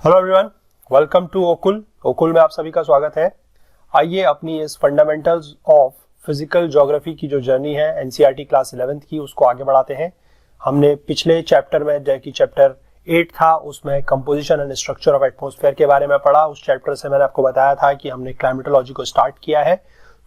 Hello everyone, welcome to ओकुल में आप सभी का स्वागत है। आइए अपनी इस फंडामेंटल्स ऑफ फिजिकल ज्योग्राफी की जो जर्नी है एनसीईआरटी क्लास 11th की, उसको आगे बढ़ाते हैं। हमने पिछले चैप्टर में, जो कि चैप्टर 8 था, उसमें composition and structure of atmosphere के बारे में पढ़ा। उस चैप्टर से मैंने आपको बताया था कि हमने क्लाइमेटोलॉजी को स्टार्ट किया है,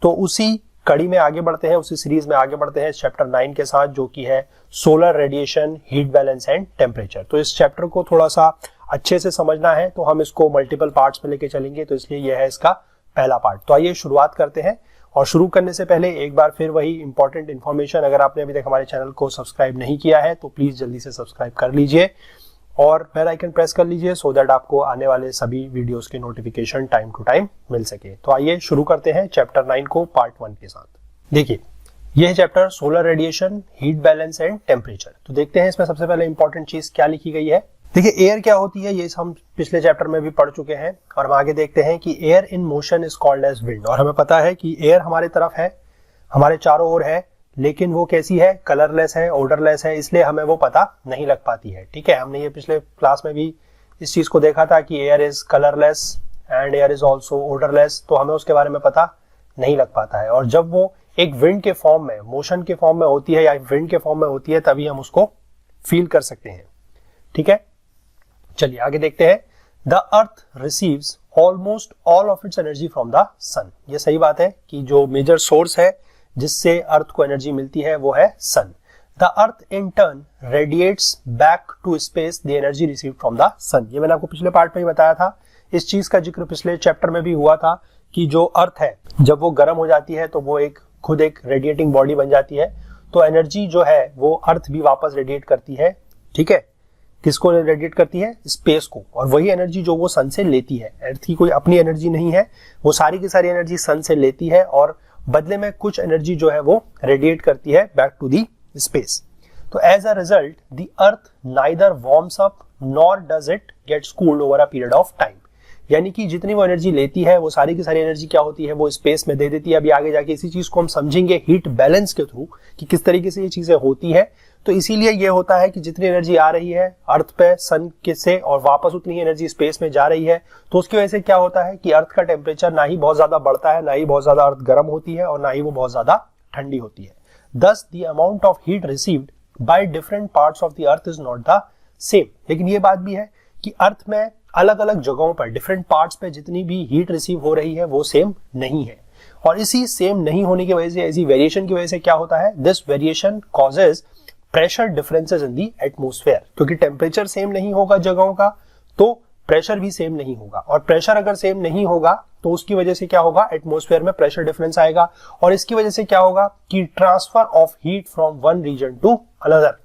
तो उसी कड़ी में आगे बढ़ते हैं, उसी सीरीज में आगे बढ़ते हैं चैप्टर 9 के साथ, जो कि है solar radiation, heat balance and temperature. तो इस चैप्टर को थोड़ा सा अच्छे से समझना है तो हम इसको मल्टीपल पार्ट्स में लेके चलेंगे, तो इसलिए यह है इसका पहला पार्ट। तो आइए शुरुआत करते हैं। और शुरू करने से पहले एक बार फिर वही इंपॉर्टेंट इन्फॉर्मेशन, अगर आपने अभी तक हमारे चैनल को सब्सक्राइब नहीं किया है तो प्लीज जल्दी से सब्सक्राइब कर लीजिए और बेल आइकन प्रेस कर लीजिए, सो दैट आपको आने वाले सभी वीडियोस के नोटिफिकेशन टाइम टू टाइम मिल सके। तो आइए शुरू करते हैं चैप्टर 9 को पार्ट 1 के साथ। देखिए, यह chapter solar radiation, heat balance and temperature. तो देखते हैं इसमें सबसे पहले इंपॉर्टेंट चीज क्या लिखी गई है। देखिए, एयर क्या होती है, ये हम पिछले चैप्टर में भी पढ़ चुके हैं और हम आगे देखते हैं कि air in motion is called as wind. और हमें पता है कि एयर हमारे तरफ है, हमारे चारों ओर है, लेकिन वो कैसी है, कलरलेस है, ओडरलेस है, इसलिए हमें वो पता नहीं लग पाती है। ठीक है, हमने ये पिछले क्लास में भी इस चीज को देखा था कि air is colourless and air is also odourless, तो हमें उसके बारे में पता नहीं लग पाता है। और जब वो एक विंड के फॉर्म में, मोशन के फॉर्म में होती है या विंड के फॉर्म में होती है, तभी हम उसको फील कर सकते हैं। ठीक है, चलिए आगे देखते हैं। The earth receives almost all of its energy from the sun. ये सही बात है कि जो मेजर सोर्स है जिससे अर्थ को एनर्जी मिलती है वो है sun. The earth in turn radiates back to space the energy received from the sun. ये मैंने आपको पिछले पार्ट में ही बताया था। इस चीज का जिक्र पिछले चैप्टर में भी हुआ था कि जो अर्थ है जब वो गर्म हो जाती है तो वो खुद एक रेडिएटिंग बॉडी बन जाती है, तो एनर्जी जो है वो अर्थ भी वापस रेडिएट करती है। ठीक है, किसको रेडिएट करती है, स्पेस को। और वही एनर्जी जो वो सन से लेती है, अर्थ की कोई अपनी एनर्जी नहीं है, वो सारी की सारी एनर्जी सन से लेती है और बदले में कुछ एनर्जी जो है वो रेडिएट करती है बैक टू दी स्पेस। तो as a result the earth neither warms up nor does it gets cooled over a period of time. यानी कि जितनी वो एनर्जी लेती है वो सारी की सारी एनर्जी क्या होती है, वो स्पेस में दे देती है। अभी आगे जाके इसी चीज को हम समझेंगे हीट बैलेंस के थ्रू कि किस तरीके से ये चीजें होती है। तो इसीलिए ये होता है कि जितनी एनर्जी आ रही है अर्थ पे सन के से और वापस उतनी ही एनर्जी स्पेस में जा रही है, तो उसकी वजह से क्या होता है कि अर्थ का टेम्परेचर ना ही बहुत ज्यादा बढ़ता है, ना ही बहुत ज्यादा अर्थ गर्म होती है और ना ही वो बहुत ज्यादा ठंडी होती है। दस the amount of heat received by different parts of the earth is not the same. लेकिन ये बात भी है कि अर्थ में अलग अलग जगहों पर, डिफरेंट पार्ट्स पे जितनी भी हीट रिसीव हो रही है वो सेम नहीं है। और इसी सेम नहीं होने की वजह से, ऐसी वेरिएशन की वजह से क्या होता है, this variation causes pressure differences in the atmosphere. क्योंकि टेम्परेचर सेम नहीं होगा जगहों का, तो प्रेशर भी सेम नहीं होगा। और प्रेशर अगर सेम नहीं होगा तो उसकी वजह से क्या होगा, एटमॉस्फेयर में प्रेशर डिफरेंस आएगा। और इसकी वजह से क्या होगा कि transfer of heat from one region to another.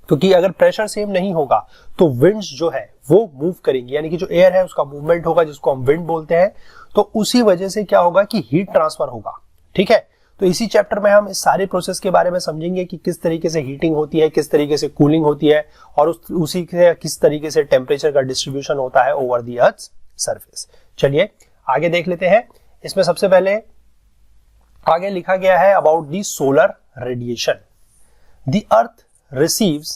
क्योंकि अगर प्रेशर सेम नहीं होगा तो विंड्स जो है वो मूव करेंगी, यानी कि जो एयर है उसका मूवमेंट होगा, जिसको हम विंड बोलते हैं। तो उसी वजह से क्या होगा कि हीट ट्रांसफर होगा। ठीक है, तो इसी चैप्टर में हम इस सारे प्रोसेस के बारे में समझेंगे कि किस तरीके से हीटिंग होती है, किस तरीके से कूलिंग होती है और उसी से किस तरीके से टेम्परेचर का डिस्ट्रीब्यूशन होता है ओवर द अर्थ सरफेस। चलिए आगे देख लेते हैं। इसमें सबसे पहले आगे लिखा गया है about the solar radiation. The earth receives,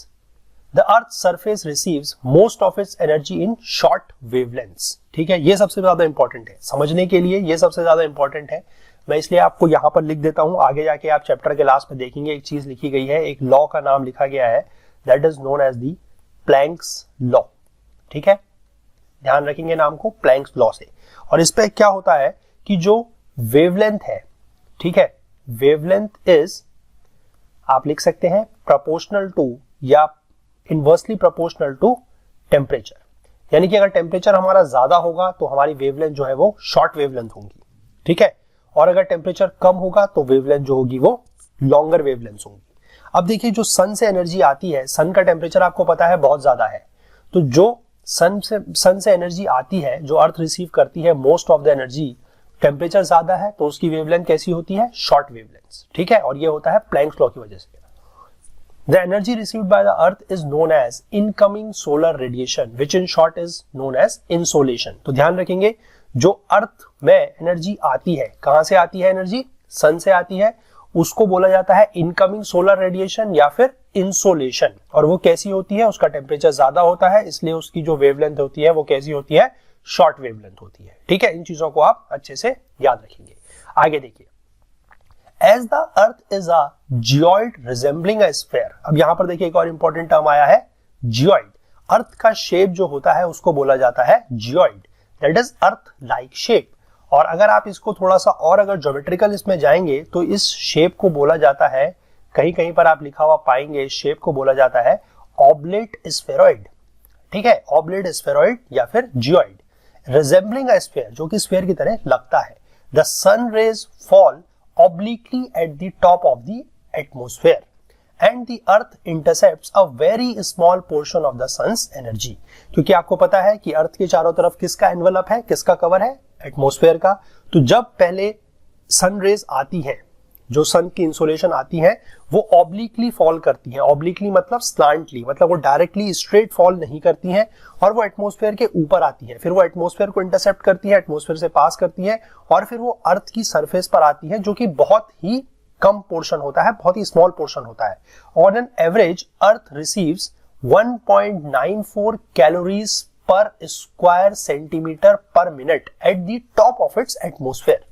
the earth's surface receives most of its energy in short wavelengths। ठीक है, ये सबसे ज्यादा इंपॉर्टेंट है समझने के लिए, ये सबसे ज्यादा इंपॉर्टेंट है। मैं इसलिए आपको यहां पर लिख देता हूं, आगे जाके आप चैप्टर के लास्ट में देखेंगे एक चीज लिखी गई है, एक लॉ का नाम लिखा गया है, that is known as the Planck's law. ठीक है, ध्यान रखेंगे नाम को, प्लैंक्स लॉ से। और इस पे क्या होता है कि जो वेवलेंथ है, ठीक है, वेवलेंथ इज, आप लिख सकते हैं प्रोपोर्शनल टू या इनवर्सली प्रोपोर्शनल टू टेम्परेचर। यानी कि अगर टेम्परेचर हमारा ज्यादा होगा तो हमारी वेवलेंथ जो है वो शॉर्ट वेवलेंथ होगी। ठीक है, और अगर टेम्परेचर कम होगा तो वेवलेंथ जो होगी वो लॉन्गर वेवलेंथ होगी। अब देखिए, जो सन से एनर्जी आती है, सन का टेम्परेचर आपको पता है बहुत ज्यादा है, तो जो सन से एनर्जी आती है, जो अर्थ रिसीव करती है most of the energy, temperature ज्यादा है तो उसकी वेवलेंथ कैसी होती है, शॉर्ट वेवलेंथ। ठीक है, और ये होता है प्लैंक्स लॉ की वजह से। The energy received by the earth is known as incoming solar radiation, which in short is known as insolation। तो ध्यान रखेंगे, जो अर्थ में एनर्जी आती है, कहां से आती है एनर्जी, सन से आती है, उसको बोला जाता है इनकमिंग सोलर रेडिएशन या फिर इंसोलेशन। और वो कैसी होती है, उसका टेम्परेचर ज्यादा होता है, इसलिए उसकी जो वेवलेंथ होती है वो कैसी होती है, शॉर्ट वेवलेंथ होती है। ठीक है, इन चीजों को आप अच्छे से याद रखेंगे। आगे देखिए, as the earth is a geoid resembling a sphere. अब यहां पर देखिए एक और इंपॉर्टेंट टर्म आया है, जियोइड। अर्थ का शेप जो होता है उसको बोला जाता है geoid, that is earth like shape. और अगर आप इसको थोड़ा सा और अगर ज्योमेट्रिकल इसमें जाएंगे तो इस शेप को बोला जाता है, कहीं कहीं पर आप लिखा हुआ पाएंगे, इस शेप को बोला जाता है ऑब्लेट स्फेरॉइड। ठीक है, ऑब्लेट स्फेरॉइड या फिर जियोइड, रिजेंबलिंग अ स्फीयर, जो कि स्फीयर की तरह लगता है। The sun rays fall obliquely at the top of the atmosphere and the earth intercepts a very small portion of the sun's energy। क्योंकि आपको पता है कि अर्थ के चारों तरफ किसका एनवलप है, किसका कवर है, एटमॉस्फेयर का। तो जब पहले सन रेज आती है, जो सन की इंसोलेशन आती है, वो ऑब्लिकली फॉल करती है। ऑब्लिकली मतलब स्लांटली, मतलब वो डायरेक्टली स्ट्रेट फॉल नहीं करती है और वो एटमॉस्फेयर के ऊपर आती है, फिर वो एटमॉस्फेयर को इंटरसेप्ट करती है, एटमॉस्फेयर से पास करती है और फिर वो अर्थ की सरफेस पर आती है, जो कि बहुत ही कम पोर्शन होता है, बहुत ही स्मॉल पोर्शन होता है। On an average earth receives 1.94 calories per square centimetre per minute at the top of its atmosphere.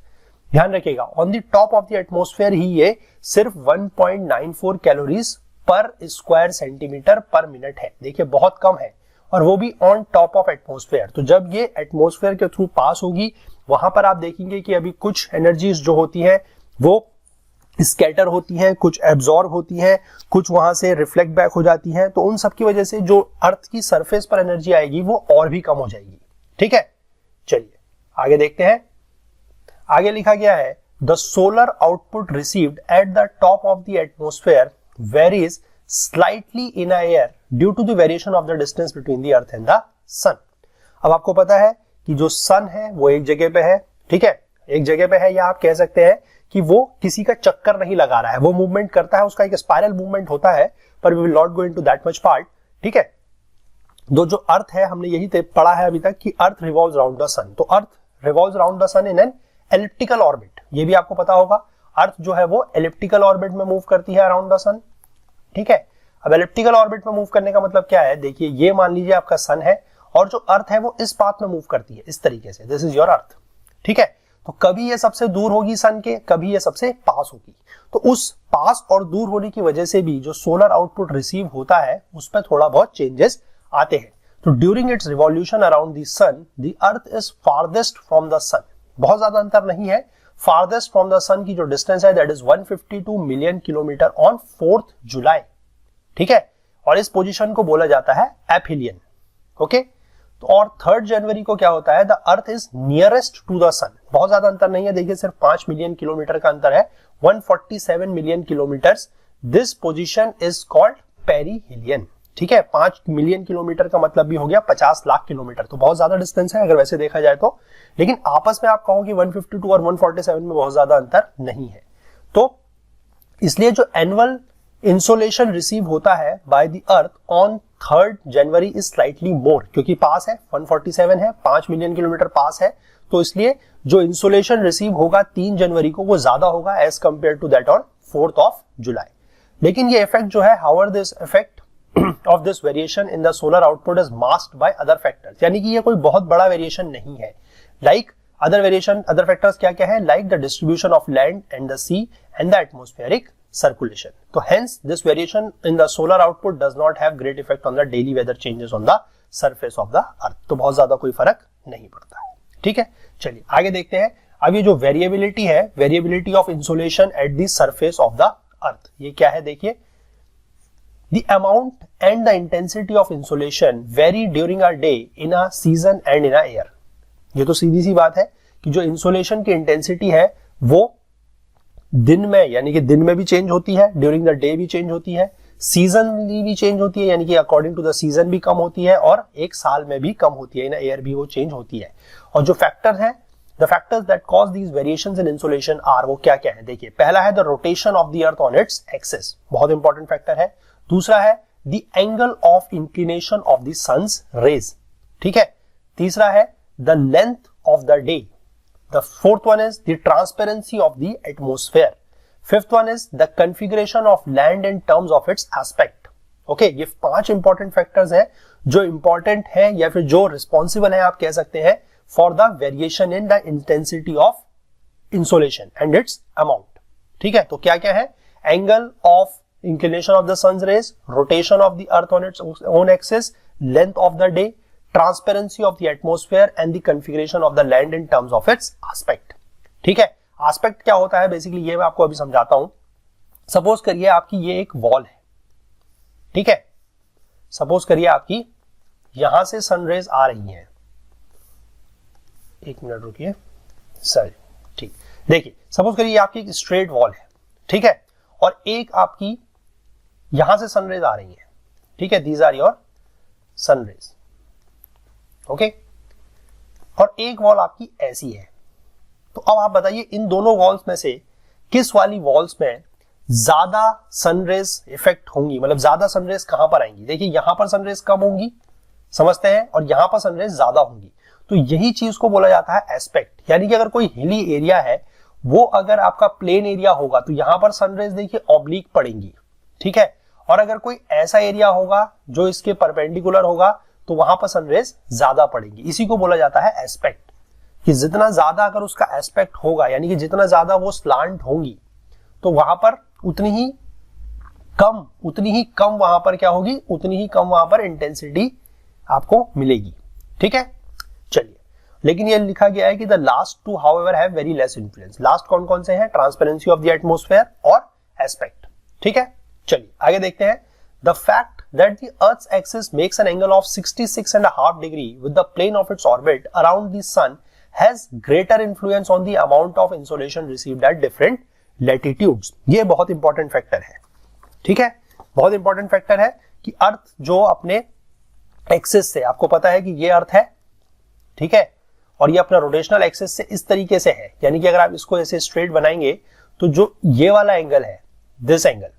ध्यान रखिएगा, on the top of the atmosphere ही ये सिर्फ 1.94 calories per square centimetre per minute है। देखिए बहुत कम है, और वो भी ऑन टॉप ऑफ एटमॉस्फेयर। तो जब ये एटमॉस्फेयर के थ्रू पास होगी, वहां पर आप देखेंगे कि अभी कुछ एनर्जीज जो होती है वो स्कैटर होती है, कुछ एब्जॉर्ब होती है, कुछ वहां से रिफ्लेक्ट बैक हो जाती है। तो उन सब की वजह से जो अर्थ की सरफेस पर एनर्जी आएगी वो और भी कम हो जाएगी। ठीक है, चलिए आगे देखते हैं। आगे लिखा गया है, the solar output received at the top of the atmosphere varies slightly in air due to the variation of the distance between the earth and the sun. अब आपको पता है कि जो सन है वो एक जगह पे है, ठीक है, एक जगह पे है, या आप कह सकते हैं कि वो किसी का चक्कर नहीं लगा रहा है, वो मूवमेंट करता है, उसका एक स्पाइरल मूवमेंट होता है, पर we will not go into that much part. ठीक है, जो अर्थ है, हमने यही पढ़ा है अभी तक कि earth revolves around the sun. तो earth revolves around the sun in an elliptical orbit, ये भी आपको पता होगा। अर्थ जो है वो एलिप्टिकल ऑर्बिट में मूव करती है अराउंड द सन। ठीक है, अब एलिप्टिकल ऑर्बिट में मूव करने का मतलब क्या है, देखिए ये मान लीजिए आपका सन है और जो अर्थ है वो इस पाथ में मूव करती है, इस तरीके से, दिस इज योर अर्थ। ठीक है, तो कभी ये सबसे दूर होगी सन के, कभी ये सबसे पास होगी। तो उस पास और दूर होने की वजह से भी जो सोलर आउटपुट रिसीव होता है उस पर थोड़ा बहुत चेंजेस आते हैं। तो during its revolution around the sun, the earth is farthest from the sun. बहुत ज्यादा अंतर नहीं है, फारदेस्ट फ्रॉम द सन की जो डिस्टेंस है that is 152 million kilometre on 4 जुलाई। ठीक है, और इस पोजीशन को बोला जाता है एफिलियन। ओके, तो और 3 जनवरी को क्या होता है, the earth is nearest to the sun. बहुत ज्यादा अंतर नहीं है, देखिए सिर्फ 5 मिलियन किलोमीटर का अंतर है, 147 million kilometre. This position is called perihelion. ठीक है, 5 मिलियन किलोमीटर का मतलब भी हो गया 50 लाख किलोमीटर। तो बहुत ज्यादा डिस्टेंस है अगर वैसे देखा जाए तो, लेकिन आपस में आप कहो कि 152 और 147 में बहुत ज्यादा अंतर नहीं है। तो इसलिए जो एनुअल इंसोलेशन रिसीव होता है by the earth on 3 January is slightly more, क्योंकि पास है, 147 है, 5 मिलियन किलोमीटर पास है, तो इसलिए जो इंसोलेशन रिसीव होगा 3 जनवरी को वो ज्यादा होगा as compare to that on 4th of July. लेकिन ये इफेक्ट जो है, however this effect of this variation in the solar output is masked by other factors, यानी कि ये कोई बहुत बड़ा वेरिएशन नहीं है। Like other variation, other factors क्या क्या है, like the distribution of land and the sea and the atmospheric circulation. So hence this variation in the solar output does not have great effect on the daily weather changes on the surface of the earth. तो बहुत ज्यादा कोई फर्क नहीं पड़ता है। ठीक है, चलिए आगे देखते हैं। अब ये जो वेरिएबिलिटी है, variability of insolation at the surface of the अर्थ, ये क्या है देखिए, the amount and the intensity of insolation very during a day in a season and in a year. ये तो सीधी सी बात है कि जो इंसोलेशन की इंटेंसिटी है वो दिन में, यानी कि दिन में भी चेंज होती है, ड्यूरिंग द डे भी चेंज होती है, सीजनली भी चेंज होती है, यानी कि अकॉर्डिंग टू द सीजन भी कम होती है, और एक साल में भी कम होती है, इन एयर भी वो चेंज होती है। और जो फैक्टर है, the factors that cause these variations in insolation are, वो क्या क्या है देखिए। पहला है the rotation of the earth on its axis, बहुत इंपॉर्टेंट फैक्टर है। दूसरा है the angle of inclination of the sun's rays. ठीक है, तीसरा है the length of the day. The fourth one is the transparency of the atmosphere. Fifth one is the configuration of land in terms of its aspect. Okay, ये 5 important factors हैं जो important है या फिर जो रिस्पॉन्सिबल है आप कह सकते हैं for the variation in the intensity of insolation and its amount. ठीक है, तो क्या क्या है? Angle of inclination of the sun's rays, rotation of the earth on its own axis, length of the day, transparency of the atmosphere and the configuration of the land in terms of its aspect. ठीक है, aspect क्या होता है basically ये मैं आपको अभी समझाता हूं। सपोज करिए आपकी ये एक वॉल है, ठीक है, सपोज करिए आपकी यहां से सनरेज आ रही हैं, एक मिनट रुकिए सर, ठीक, देखिए सपोज करिए आपकी एक स्ट्रेट वॉल है, ठीक है, और एक आपकी यहां से सनरेज आ रही है, ठीक है, these are your sunrays, okay, और एक वॉल आपकी ऐसी है। तो अब आप बताइए इन दोनों वॉल्स में से किस वाली वॉल्स में ज्यादा सनरेज इफेक्ट होंगी, मतलब ज्यादा सनरेज कहां पर आएंगी? देखिए यहां पर सनरेज कम होंगी, समझते हैं, और यहां पर सनरेज ज्यादा होंगी। तो यही चीज को बोला जाता है एस्पेक्ट। यानी कि अगर कोई हिली एरिया है, वो अगर आपका प्लेन एरिया होगा तो यहां पर सनरेज देखिए ऑब्लिक पड़ेंगी, ठीक है, और अगर कोई ऐसा एरिया होगा जो इसके परपेंडिकुलर होगा तो वहां पर सनरेज ज्यादा पड़ेंगी। इसी को बोला जाता है एस्पेक्ट, कि जितना ज्यादा अगर उसका एस्पेक्ट होगा, यानी कि जितना ज्यादा वो स्लांट होंगी, तो वहां पर उतनी ही कम वहां पर क्या होगी, उतनी ही कम वहां पर इंटेंसिटी आपको मिलेगी। ठीक है, चलिए, लेकिन ये लिखा गया है कि the last two however have very less influence. Last कौन कौन से हैं? ट्रांसपेरेंसी ऑफ द एटमॉस्फेयर और एस्पेक्ट। ठीक है, चलिए आगे देखते हैं। The fact that the earth's axis makes an angle of 66.5 degree with the plane of its orbit around the sun has greater influence on the amount of insolation received at different latitudes। ये बहुत important factor है, ठीक है, बहुत important factor है कि अर्थ जो अपने एक्सिस से, आपको पता है कि ये अर्थ है, ठीक है, और ये अपना रोटेशनल एक्सिस से इस तरीके से है, यानी कि अगर आप इसको ऐसे स्ट्रेट बनाएंगे तो जो ये वाला एंगल है, दिस एंगल,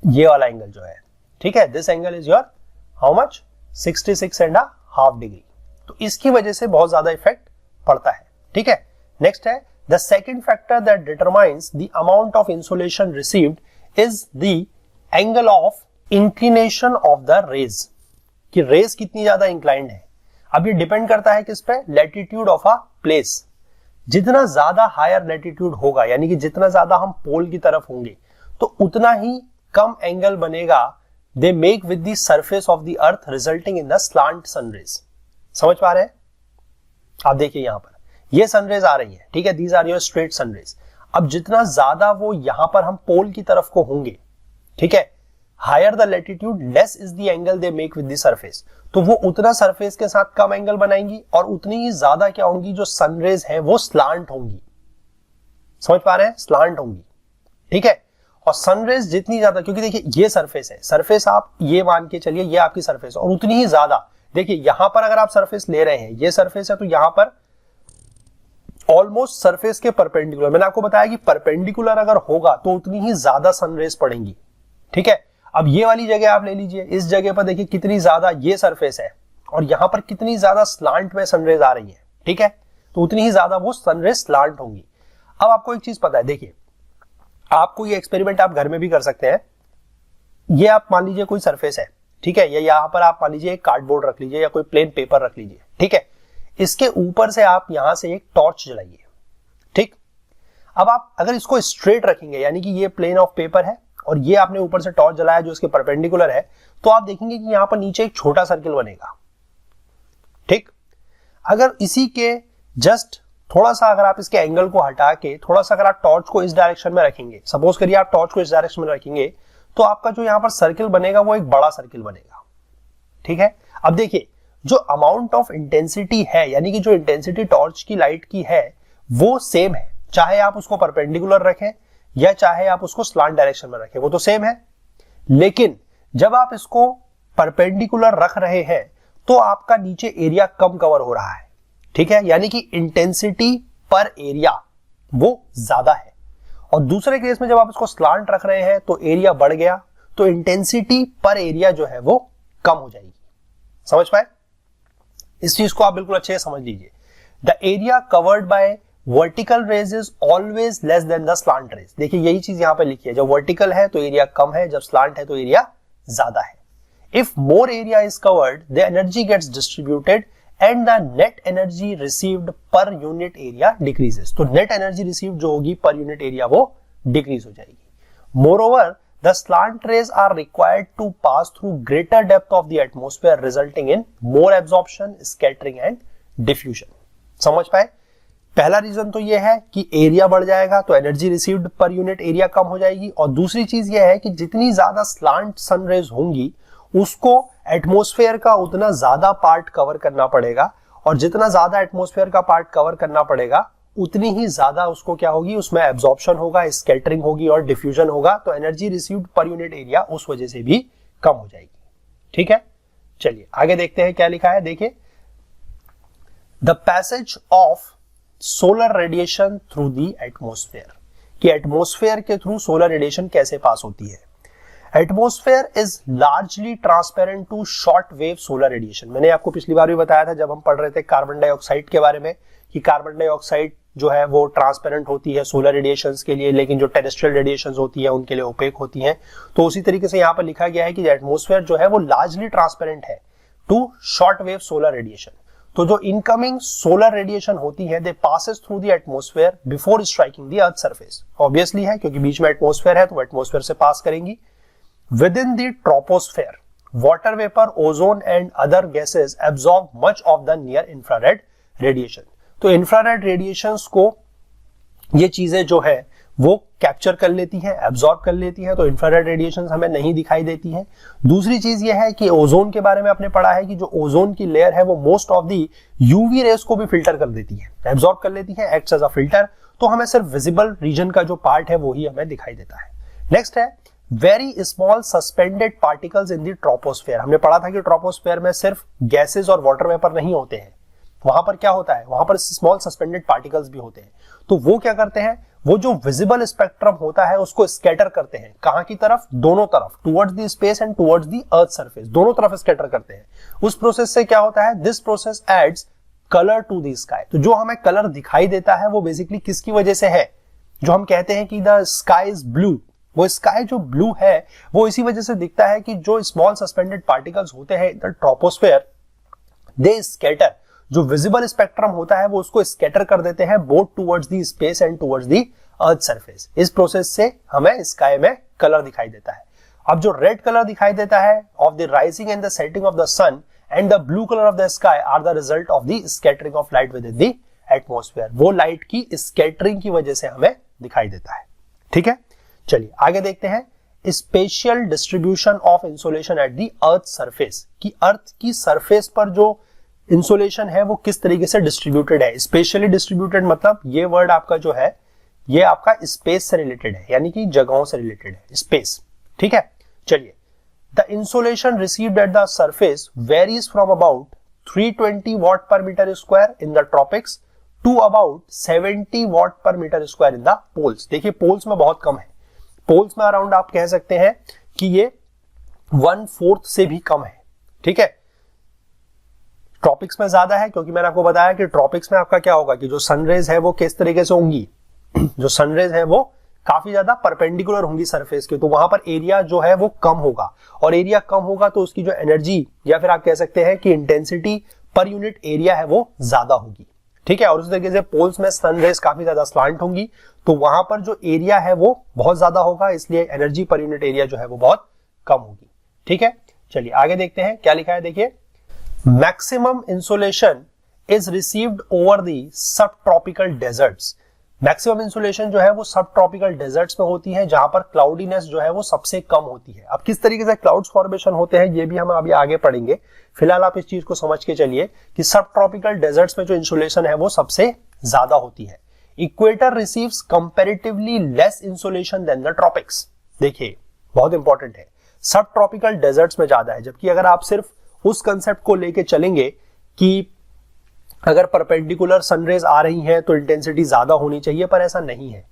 ये वाला एंगल जो है, ठीक है, this angle is your how much, 66.5 degree. तो इसकी वजह से बहुत ज्यादा इफेक्ट पड़ता है। ठीक है, नेक्स्ट है the second factor that determines the amount of insolation received is the angle of inclination of the rays, कि रेज कितनी ज्यादा इंक्लाइंड है। अब ये डिपेंड करता है किस पे? Latitude of a place. जितना ज्यादा हायर लैटिट्यूड होगा, यानी कि जितना ज्यादा हम पोल की तरफ होंगे, तो उतना ही कम एंगल बनेगा दे make with the surface of the earth resulting in the slant sun rays. समझ पा रहे हैं? आप देखिए यहां पर ये सनरेज आ रही है, ठीक है, these are your straight sunrays. अब जितना ज्यादा वो यहां पर हम पोल की तरफ को होंगे, ठीक है, higher the latitude less is the angle they make with the surface, तो वो उतना सरफेस के साथ कम एंगल बनाएंगी और उतनी ही ज्यादा क्या होंगी, जो सनरेज है वो स्लांट होंगी। समझ पा रहे हैं? स्लांट होंगी, ठीक है, और सनरेज जितनी ज्यादा, क्योंकि देखिए ये सरफेस है, सरफेस आप ये मान के चलिए ये आपकी सरफेस, और उतनी ही ज्यादा, देखिए यहां पर अगर आप सरफेस ले रहे हैं, ये सरफेस है, तो यहां पर ऑलमोस्ट सरफेस के परपेंडिकुलर, मैंने आपको बताया कि परपेंडिकुलर अगर होगा तो उतनी ही ज्यादा सनरेज पड़ेंगी। ठीक है, अब ये वाली जगह आप ले लीजिए, इस जगह पर देखिए कितनी ज्यादा ये सरफेस है और यहां पर कितनी ज्यादा स्लांट में सनरेज आ रही है, ठीक है, तो उतनी ही ज्यादा वो सनरेज स्लांट होंगी। अब आपको एक चीज पता है, देखिए आपको ये एक्सपेरिमेंट आप घर में भी कर सकते हैं। ये आप मान लीजिए कोई सरफेस है, ठीक है, या यहां पर आप मान लीजिए एक कार्डबोर्ड रख लीजिए या कोई प्लेन पेपर रख लीजिए, ठीक है, इसके ऊपर से आप यहां से एक टॉर्च जलाइए। ठीक, अब आप अगर इसको स्ट्रेट रखेंगे, यानी कि ये प्लेन ऑफ पेपर है और ये आपने ऊपर से टॉर्च जलाया जो इसके परपेंडिकुलर है, तो आप देखेंगे कि यहां पर नीचे एक छोटा सर्किल बनेगा। ठीक, अगर इसी के जस्ट थोड़ा सा अगर आप इसके एंगल को हटा के थोड़ा सा अगर आप टॉर्च को इस डायरेक्शन में रखेंगे, सपोज करिए आप टॉर्च को इस डायरेक्शन में रखेंगे, तो आपका जो यहां पर सर्किल बनेगा वो एक बड़ा सर्किल बनेगा। ठीक है, अब देखिए जो अमाउंट ऑफ इंटेंसिटी है, यानी कि जो इंटेंसिटी टॉर्च की लाइट की है वो सेम है, चाहे आप उसको परपेंडिकुलर रखें या चाहे आप उसको स्लांट डायरेक्शन में रखें, वो तो सेम है। लेकिन जब आप इसको परपेंडिकुलर रख रहे हैं तो आपका नीचे एरिया कम कवर हो रहा है। ठीक है, यानी कि इंटेंसिटी पर एरिया वो ज्यादा है, और दूसरे केस में जब आप इसको स्लांट रख रहे हैं तो एरिया बढ़ गया, तो इंटेंसिटी पर एरिया जो है वो कम हो जाएगी। समझ पाए? इस चीज को आप बिल्कुल अच्छे से समझ लीजिए। The area covered by vertical rays is always less than the slant rays. देखिए यही चीज यहां पे लिखी है, जब वर्टिकल है तो एरिया कम है, जब स्लांट है तो एरिया ज्यादा है। If more area is covered the energy gets distributed and the net energy received per unit area decreases. तो नेट एनर्जी रिसीव्ड जो होगी पर यूनिट एरिया वो डिक्रीज हो जाएगी। Moreover the slant rays are required to pass through greater depth of the atmosphere resulting in more absorption, scattering and diffusion. समझ पाए? पहला reason तो ये है कि एरिया बढ़ जाएगा तो energy received per unit area कम हो जाएगी, और दूसरी चीज ये है कि जितनी ज्यादा स्लांट सनरेज होंगी उसको एटमॉस्फेयर का उतना ज्यादा पार्ट कवर करना पड़ेगा, और जितना ज्यादा एटमॉस्फेयर का पार्ट कवर करना पड़ेगा उतनी ही ज्यादा उसको क्या होगी, उसमें एब्जॉर्प्शन होगा, स्कैटरिंग होगी और डिफ्यूजन होगा, तो energy received per unit area उस वजह से भी कम हो जाएगी। ठीक है, चलिए आगे देखते हैं क्या लिखा है। देखिए, the passage of solar radiation through the atmosphere, कि एटमॉस्फेयर के थ्रू सोलर रेडिएशन कैसे पास होती है। Atmosphere is largely transparent to short wave solar radiation. मैंने आपको पिछली बार भी बताया था जब हम पढ़ रहे थे कार्बन डाइऑक्साइड के बारे में, कि कार्बन डाइऑक्साइड जो है वो ट्रांसपेरेंट होती है सोलर रेडिएशंस के लिए, लेकिन जो टेरेस्ट्रियल रेडिएशंस होती है उनके लिए ओपेक होती हैं। तो उसी तरीके से यहाँ पर लिखा गया है कि एटमॉस्फेयर जो है वो लार्जली ट्रांसपेरेंट है to short wave solar radiation. तो जो इनकमिंग सोलर रेडिएशन होती है they passes through the atmosphere before striking the earth surface. Obviously है क्योंकि बीच में एटमॉस्फेयर है तो एटमॉस्फेयर से पास करेंगी। With the the troposphere water vapour, ozone and other gases absorb much of the near infrared radiation. तो इंफ्रारेड रेडिएशंस को ये चीजें जो है वो कैप्चर कर लेती हैं, एब्जॉर्ब कर लेती हैं, तो इंफ्रारेड रेडिएशंस हमें नहीं दिखाई देती हैं। दूसरी चीज ये है कि ओजोन के बारे में आपने पढ़ा है कि जो ओजोन की लेयर है वो most of the UV rays को भी फिल्टर कर देती है, एब्जॉर्ब कर लेती है, एक्ट्स एज अ फिल्टर। तो हमें सिर्फ विजिबल रीजन का जो पार्ट है वो ही हमें दिखाई देता है। नेक्स्ट है very small suspended particles in the troposphere. हमने पढ़ा था कि ट्रोपोस्फेयर में सिर्फ गैसेस और वाटर वेपर नहीं होते हैं, वहां पर क्या होता है, वहां पर स्मॉल सस्पेंडेड पार्टिकल्स भी होते हैं। तो वो क्या करते हैं, वो जो विजिबल स्पेक्ट्रम होता है उसको स्कैटर करते हैं। कहां की तरफ? दोनों तरफ, towards the space and towards the earth surface, दोनों तरफ स्कैटर करते हैं। उस प्रोसेस से क्या होता है, this process adds colour to the sky. तो जो हमें कलर दिखाई देता है वो बेसिकली किसकी वजह से है, जो हम कहते हैं कि द स्काई इज ब्लू, वो स्काई जो ब्लू है वो इसी वजह से दिखता है कि जो स्मॉल सस्पेंडेड पार्टिकल्स होते हैं द ट्रोपोस्फेयर दे स्कैटर। जो विजिबल स्पेक्ट्रम होता है वो उसको स्कैटर कर देते हैं both towards the space and towards the earth surface. इस प्रोसेस से हमें स्काई में कलर दिखाई देता है। अब जो रेड कलर दिखाई देता है of the rising and the setting of the sun and the blue colour of the sky are the result of the scattering of light within the द एटमॉस्फेयर। वो लाइट की स्कैटरिंग की वजह से हमें दिखाई देता है। ठीक है, चलिए आगे देखते हैं spatial distribution of insolation at the earth surface, कि अर्थ की सरफेस पर जो इंसोलेशन है वो किस तरीके से डिस्ट्रीब्यूटेड है। स्पेशली डिस्ट्रीब्यूटेड मतलब ये वर्ड आपका जो है ये आपका स्पेस से रिलेटेड है, यानी कि जगहों से रिलेटेड है, स्पेस। ठीक है, चलिए the insolation received at the surface varies from about 320 watt per metre square in the tropics to about 70 watt per metre square in the poles. देखिए पोल्स में बहुत कम है, पोल्स में अराउंड आप कह सकते हैं कि ये 1/4 से भी कम है। ठीक है, ट्रॉपिक्स में ज्यादा है क्योंकि मैंने आपको बताया कि ट्रॉपिक्स में आपका क्या होगा कि जो सनरेज है वो किस तरीके से होंगी, जो सनरेज है वो काफी ज्यादा परपेंडिकुलर होंगी सरफेस के, तो वहां पर एरिया जो है वो कम होगा, और एरिया कम होगा तो उसकी जो एनर्जी या फिर आप कह सकते हैं कि इंटेंसिटी पर यूनिट एरिया है वो ज्यादा होगी। ठीक है, और उस तरीके से पोल्स में सनरेज काफी ज्यादा स्लांट होंगी तो वहां पर जो एरिया है वो बहुत ज्यादा होगा, इसलिए एनर्जी पर यूनिट एरिया जो है वो बहुत कम होगी। ठीक है, चलिए आगे देखते हैं क्या लिखा है। देखिए maximum insolation is received over the सब ट्रॉपिकल डेजर्ट्स। मैक्सिमम इंसोलेशन जो है वो सब ट्रॉपिकल डेजर्ट्स में होती है जहां पर क्लाउडीनेस जो है वो सबसे कम होती है। अब किस तरीके से क्लाउड्स फॉर्मेशन होते हैं ये भी हम अभी आगे पढ़ेंगे, फिलहाल आप इस चीज को समझ के चलिए कि सब ट्रॉपिकल डेजर्ट्स में जो इंसोलेशन है वो सबसे ज्यादा होती है। Equator receives comparatively less insolation than the tropics. देखिए बहुत इंपॉर्टेंट है, सब ट्रॉपिकल डेजर्ट्स में ज्यादा है, जबकि अगर आप सिर्फ उस कंसेप्ट को लेके चलेंगे कि अगर परपेंडिकुलर सनरेज आ रही हैं तो इंटेंसिटी ज्यादा होनी चाहिए, पर ऐसा नहीं है।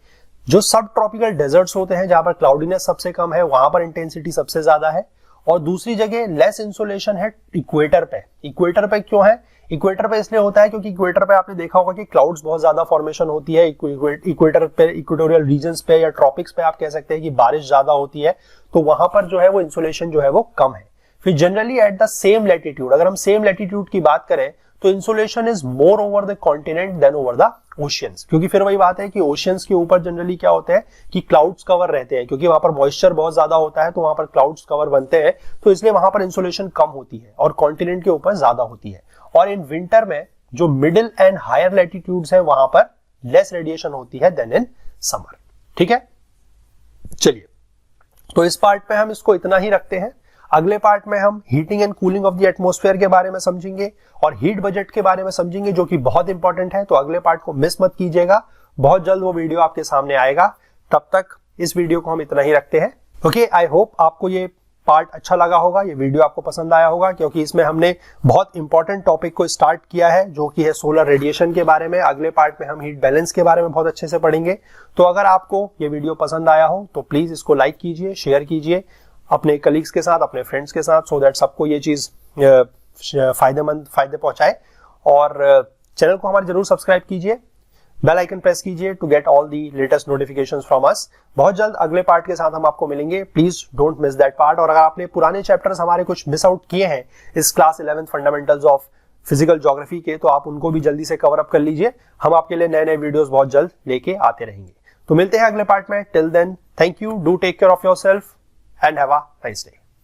जो सब ट्रॉपिकल डेजर्ट्स होते हैं जहां पर क्लाउडीनेस सबसे कम है वहां पर इंटेंसिटी सबसे ज्यादा है, और दूसरी जगह लेस इंसोलेशन है इक्वेटर पे। इक्वेटर पे क्यों है? इक्वेटर पे इसलिए होता है क्योंकि इक्वेटर पे आपने देखा होगा कि क्लाउड्स बहुत ज्यादा फॉर्मेशन होती है। इक्वेटर पे, इक्वेटोरियल रीजन्स पे या ट्रॉपिक्स पे आप कह सकते हैं कि बारिश ज्यादा होती है, तो वहां पर जो है वो इंसोलेशन जो है वो कम है। फिर generally at the same latitude, अगर हम सेम लैटिट्यूड की बात करें तो insolation is more over the continent than over the oceans, क्योंकि फिर वही बात है कि ओशियंस के ऊपर जनरली क्या होते हैं कि क्लाउड्स कवर रहते हैं, क्योंकि वहां पर मॉइस्चर बहुत ज्यादा होता है तो वहां पर क्लाउड्स कवर बनते हैं, तो इसलिए वहां पर इंसोलेशन कम होती है और कॉन्टिनेंट के ऊपर ज्यादा होती है। और इन विंटर में जो मिडिल एंड हायर लैटिट्यूड्स है वहां पर लेस रेडिएशन होती है देन इन समर। ठीक है, चलिए तो इस पार्ट पे हम इसको इतना ही रखते हैं। अगले पार्ट में हम heating and cooling of the atmosphere के बारे में समझेंगे और हीट बजट के बारे में समझेंगे, जो कि बहुत इंपॉर्टेंट है, तो अगले पार्ट को मिस मत कीजिएगा। बहुत जल्द वो वीडियो आपके सामने आएगा, तब तक इस वीडियो को हम इतना ही रखते हैं। ओके, आई होप आपको ये पार्ट अच्छा लगा होगा, ये वीडियो आपको पसंद आया होगा, क्योंकि इसमें हमने बहुत इंपॉर्टेंट टॉपिक को स्टार्ट किया है, जो कि है सोलर रेडिएशन के बारे में। अगले पार्ट में हम हीट बैलेंस के बारे में बहुत अच्छे से पढ़ेंगे। तो अगर आपको ये वीडियो पसंद आया हो तो प्लीज इसको लाइक कीजिए, शेयर कीजिए अपने कलीग्स के साथ, अपने फ्रेंड्स के साथ, सो दैट सबको ये चीज फायदे पहुंचाए। और चैनल को हमारे जरूर सब्सक्राइब कीजिए, बेल आइकन प्रेस कीजिए to get all the latest notifications from us. बहुत जल्द अगले पार्ट के साथ हम आपको मिलेंगे, please don't miss that part. और अगर आपने पुराने चैप्टर्स हमारे कुछ मिस आउट किए हैं इस class 11 fundamentals of physical geography के, तो आप उनको भी जल्दी से कवर अप कर लीजिए। हम आपके लिए नए नए वीडियोस बहुत जल्द लेके आते रहेंगे। तो मिलते हैं अगले पार्ट में। Till then, thank you, do take care of yourself and have a nice day.